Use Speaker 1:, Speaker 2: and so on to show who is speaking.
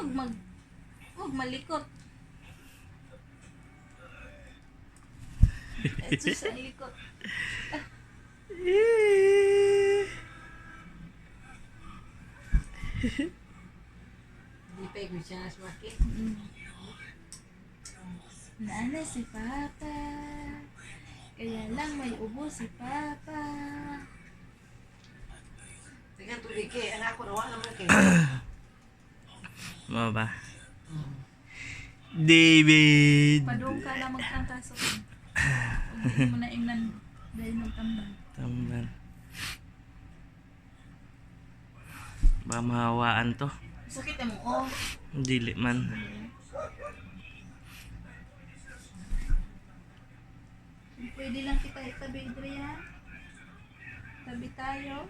Speaker 1: Huwag malikot. Ito sa likot.
Speaker 2: Hindi pa ikot siya sa market.
Speaker 1: Nana si Papa. Kaya lang may ubo si Papa.
Speaker 2: Teka, tubig eh. Anak ko, nawa naman kayo.
Speaker 3: Mo ba? David!
Speaker 1: Padung ka na magkantasok. Hindi mo na ingnan dahil magtambal.
Speaker 3: Tamban. Baka mahawaan to.
Speaker 1: Sakit mo, oh.
Speaker 3: Dili man.
Speaker 1: Pwede lang kita itabi, Adrian. Tabi tayo.